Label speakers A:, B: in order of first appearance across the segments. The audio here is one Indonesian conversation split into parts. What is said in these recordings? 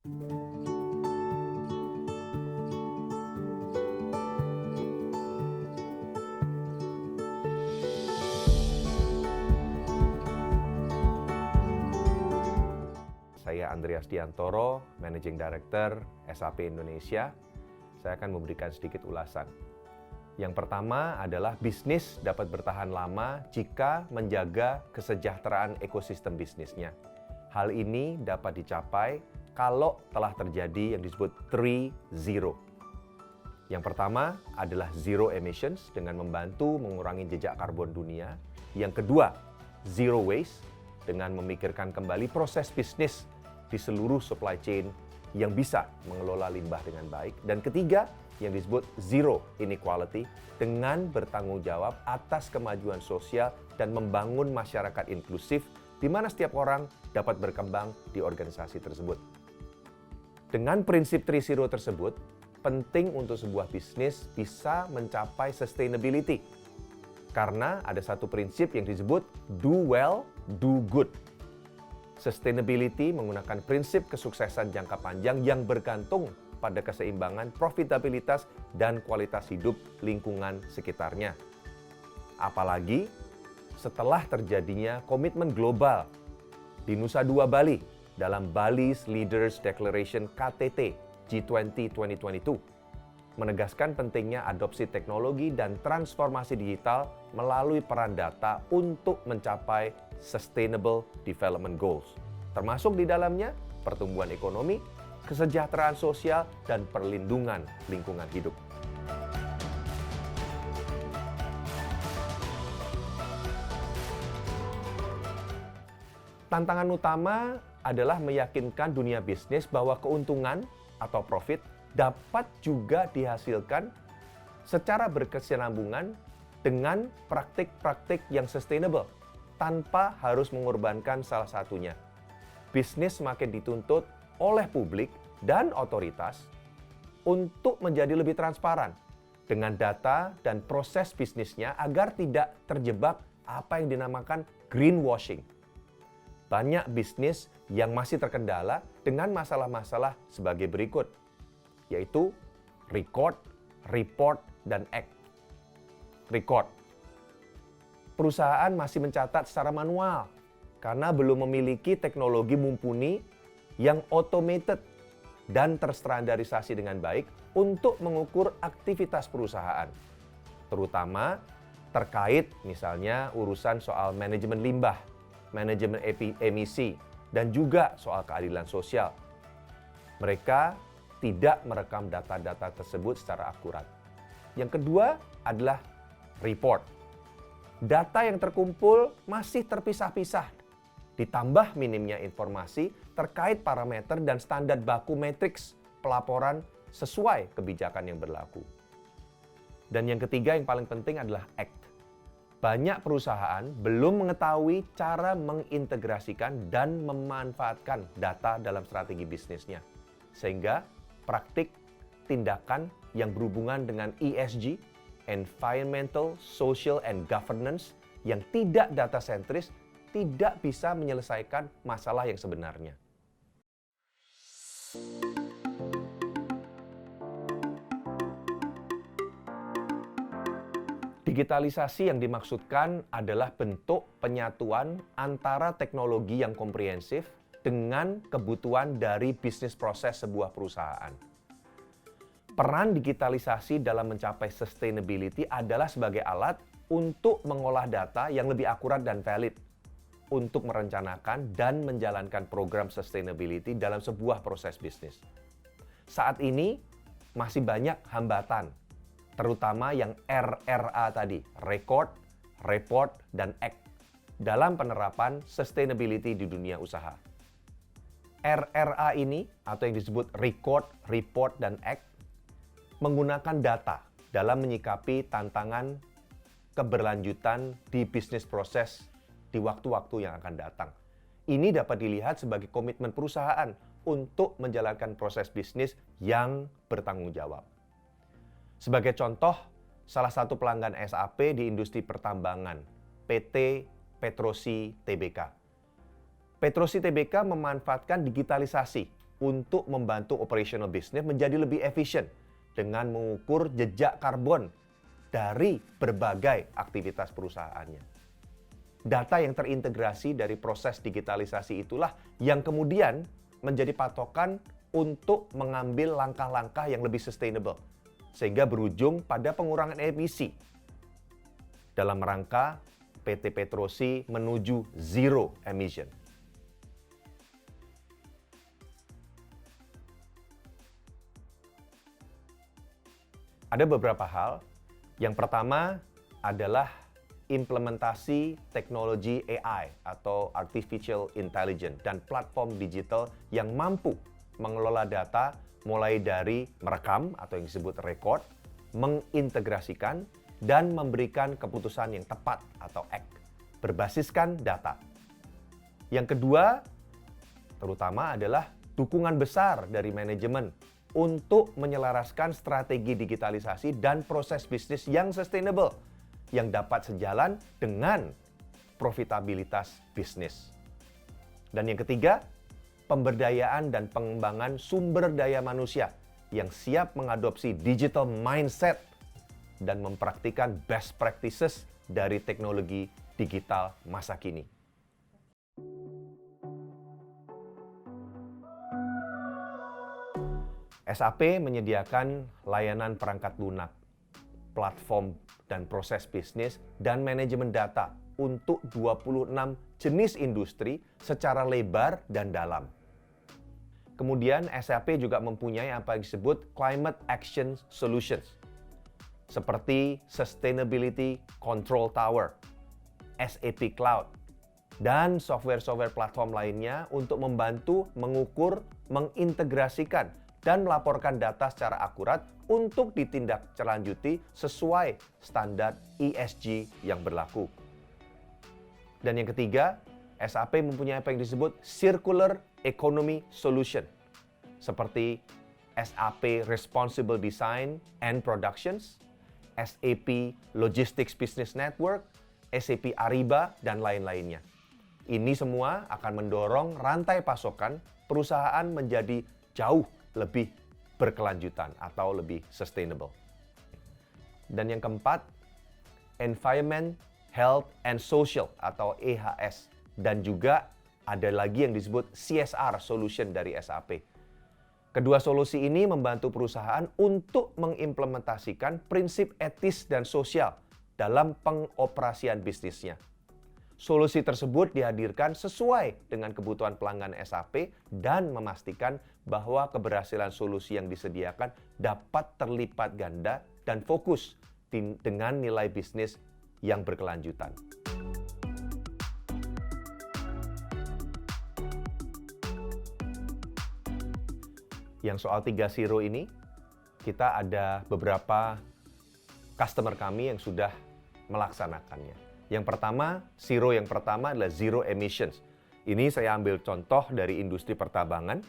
A: Saya Andreas Diantoro, Managing Director SAP Indonesia. Saya akan memberikan sedikit ulasan. Yang pertama adalah bisnis dapat bertahan lama jika menjaga kesejahteraan ekosistem bisnisnya. Hal ini dapat dicapai kalau telah terjadi yang disebut 3-0. Yang pertama adalah zero emissions dengan membantu mengurangi jejak karbon dunia. Yang kedua, zero waste dengan memikirkan kembali proses bisnis di seluruh supply chain yang bisa mengelola limbah dengan baik. Dan ketiga, yang disebut zero inequality dengan bertanggung jawab atas kemajuan sosial dan membangun masyarakat inklusif di mana setiap orang dapat berkembang di organisasi tersebut. Dengan prinsip 3-0 tersebut, penting untuk sebuah bisnis bisa mencapai sustainability. Karena ada satu prinsip yang disebut do well, do good. Sustainability menggunakan prinsip kesuksesan jangka panjang yang bergantung pada keseimbangan profitabilitas dan kualitas hidup lingkungan sekitarnya. Apalagi setelah terjadinya komitmen global di Nusa Dua Bali dalam Bali's Leaders Declaration KTT G20 2022 menegaskan pentingnya adopsi teknologi dan transformasi digital melalui peran data untuk mencapai Sustainable Development Goals, termasuk di dalamnya pertumbuhan ekonomi, kesejahteraan sosial, dan perlindungan lingkungan hidup. Tantangan utama adalah meyakinkan dunia bisnis bahwa keuntungan atau profit dapat juga dihasilkan secara berkesinambungan dengan praktik-praktik yang sustainable tanpa harus mengorbankan salah satunya. Bisnis semakin dituntut oleh publik dan otoritas untuk menjadi lebih transparan dengan data dan proses bisnisnya agar tidak terjebak apa yang dinamakan greenwashing. Banyak bisnis yang masih terkendala dengan masalah-masalah sebagai berikut, yaitu record, report, dan act. Record. Perusahaan masih mencatat secara manual karena belum memiliki teknologi mumpuni yang automated dan terstandarisasi dengan baik untuk mengukur aktivitas perusahaan, terutama terkait misalnya urusan soal manajemen limbah, manajemen emisi, dan juga soal keadilan sosial. Mereka tidak merekam data-data tersebut secara akurat. Yang kedua adalah report. Data yang terkumpul masih terpisah-pisah, ditambah minimnya informasi terkait parameter dan standar baku matriks pelaporan sesuai kebijakan yang berlaku. Dan yang ketiga yang paling penting adalah act. Banyak perusahaan belum mengetahui cara mengintegrasikan dan memanfaatkan data dalam strategi bisnisnya. Sehingga praktik tindakan yang berhubungan dengan ESG, Environmental, Social, and Governance yang tidak data-sentris tidak bisa menyelesaikan masalah yang sebenarnya. Digitalisasi yang dimaksudkan adalah bentuk penyatuan antara teknologi yang komprehensif dengan kebutuhan dari bisnis proses sebuah perusahaan. Peran digitalisasi dalam mencapai sustainability adalah sebagai alat untuk mengolah data yang lebih akurat dan valid, untuk merencanakan dan menjalankan program sustainability dalam sebuah proses bisnis. Saat ini masih banyak hambatan, terutama yang RRA tadi, record, report, dan act, dalam penerapan sustainability di dunia usaha. RRA ini, atau yang disebut record, report, dan act, menggunakan data dalam menyikapi tantangan keberlanjutan di bisnis proses di waktu-waktu yang akan datang. Ini dapat dilihat sebagai komitmen perusahaan untuk menjalankan proses bisnis yang bertanggung jawab. Sebagai contoh, salah satu pelanggan SAP di industri pertambangan, PT Petrosi Tbk. Petrosi Tbk memanfaatkan digitalisasi untuk membantu operational business menjadi lebih efisien dengan mengukur jejak karbon dari berbagai aktivitas perusahaannya. Data yang terintegrasi dari proses digitalisasi itulah yang kemudian menjadi patokan untuk mengambil langkah-langkah yang lebih sustainable, sehingga berujung pada pengurangan emisi dalam rangka PT Petrosi menuju zero emission. Ada beberapa hal. Yang pertama adalah implementasi teknologi AI atau Artificial Intelligence dan platform digital yang mampu mengelola data mulai dari merekam atau yang disebut record, mengintegrasikan, dan memberikan keputusan yang tepat atau act, berbasiskan data. Yang kedua, terutama adalah dukungan besar dari manajemen untuk menyelaraskan strategi digitalisasi dan proses bisnis yang sustainable, yang dapat sejalan dengan profitabilitas bisnis. Dan yang ketiga, pemberdayaan dan pengembangan sumber daya manusia yang siap mengadopsi digital mindset dan mempraktikkan best practices dari teknologi digital masa kini. SAP menyediakan layanan perangkat lunak, platform dan proses bisnis, dan manajemen data untuk 26 jenis industri secara lebar dan dalam. Kemudian SAP juga mempunyai apa yang disebut Climate Action Solutions, seperti Sustainability Control Tower, SAP Cloud, dan software-software platform lainnya untuk membantu mengukur, mengintegrasikan, dan melaporkan data secara akurat untuk ditindaklanjuti sesuai standar ESG yang berlaku. Dan yang ketiga, SAP mempunyai apa yang disebut Circular Economy Solution, seperti SAP Responsible Design and Productions, SAP Logistics Business Network, SAP Ariba, dan lain-lainnya. Ini semua akan mendorong rantai pasokan perusahaan menjadi jauh lebih berkelanjutan atau lebih sustainable. Dan yang keempat, Environment, Health, and Social atau EHS. Dan juga ada lagi yang disebut CSR Solution dari SAP. Kedua solusi ini membantu perusahaan untuk mengimplementasikan prinsip etis dan sosial dalam pengoperasian bisnisnya. Solusi tersebut dihadirkan sesuai dengan kebutuhan pelanggan SAP dan memastikan bahwa keberhasilan solusi yang disediakan dapat terlipat ganda dan fokus dengan nilai bisnis yang berkelanjutan. Yang soal 3.0 ini, kita ada beberapa customer kami yang sudah melaksanakannya. Yang pertama, zero yang pertama adalah zero emissions. Ini saya ambil contoh dari industri pertambangan.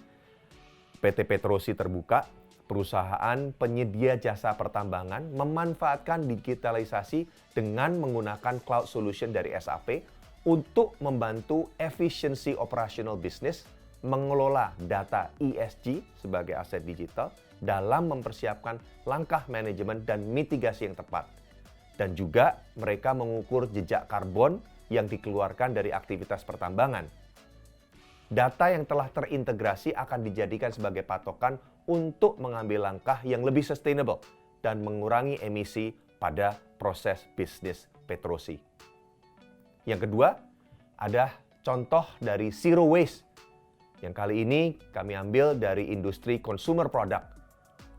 A: PT Petrosi Terbuka, perusahaan penyedia jasa pertambangan, memanfaatkan digitalisasi dengan menggunakan cloud solution dari SAP untuk membantu efisiensi operational business, mengelola data ESG sebagai aset digital dalam mempersiapkan langkah manajemen dan mitigasi yang tepat. Dan juga mereka mengukur jejak karbon yang dikeluarkan dari aktivitas pertambangan. Data yang telah terintegrasi akan dijadikan sebagai patokan untuk mengambil langkah yang lebih sustainable dan mengurangi emisi pada proses bisnis Petrosi. Yang kedua, ada contoh dari zero waste. Yang kali ini kami ambil dari industri consumer product,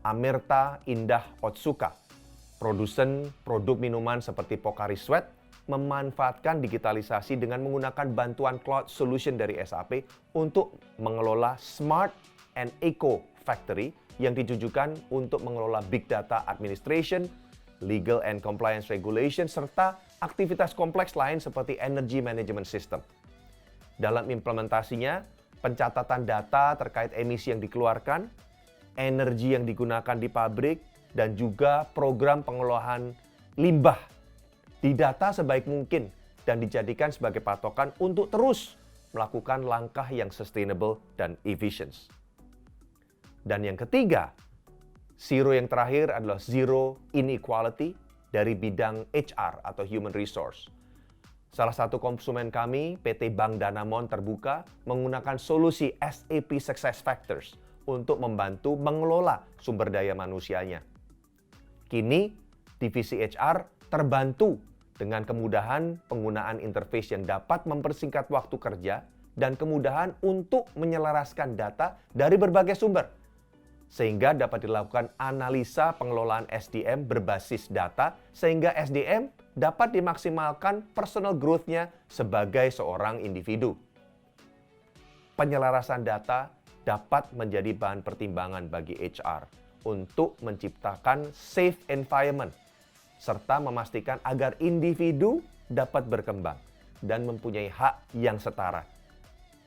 A: Amerta Indah Otsuka. Produsen produk minuman seperti Pocari Sweat memanfaatkan digitalisasi dengan menggunakan bantuan cloud solution dari SAP untuk mengelola Smart and Eco Factory yang ditujukan untuk mengelola big data administration, legal and compliance regulation, serta aktivitas kompleks lain seperti energy management system. Dalam implementasinya, pencatatan data terkait emisi yang dikeluarkan, energi yang digunakan di pabrik, dan juga program pengelolaan limbah didata sebaik mungkin dan dijadikan sebagai patokan untuk terus melakukan langkah yang sustainable dan efficient. Dan yang ketiga, zero yang terakhir adalah zero inequality dari bidang HR atau human resource. Salah satu konsumen kami, PT Bank Danamon Terbuka, menggunakan solusi SAP SuccessFactors untuk membantu mengelola sumber daya manusianya. Kini, divisi HR terbantu dengan kemudahan penggunaan interface yang dapat mempersingkat waktu kerja dan kemudahan untuk menyelaraskan data dari berbagai sumber, sehingga dapat dilakukan analisa pengelolaan SDM berbasis data, sehingga SDM dapat dimaksimalkan personal growth-nya sebagai seorang individu. Penyelarasan data dapat menjadi bahan pertimbangan bagi HR untuk menciptakan safe environment, serta memastikan agar individu dapat berkembang dan mempunyai hak yang setara,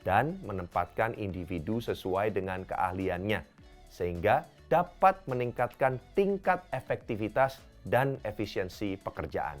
A: dan menempatkan individu sesuai dengan keahliannya, sehingga dapat meningkatkan tingkat efektivitas dan efisiensi pekerjaan.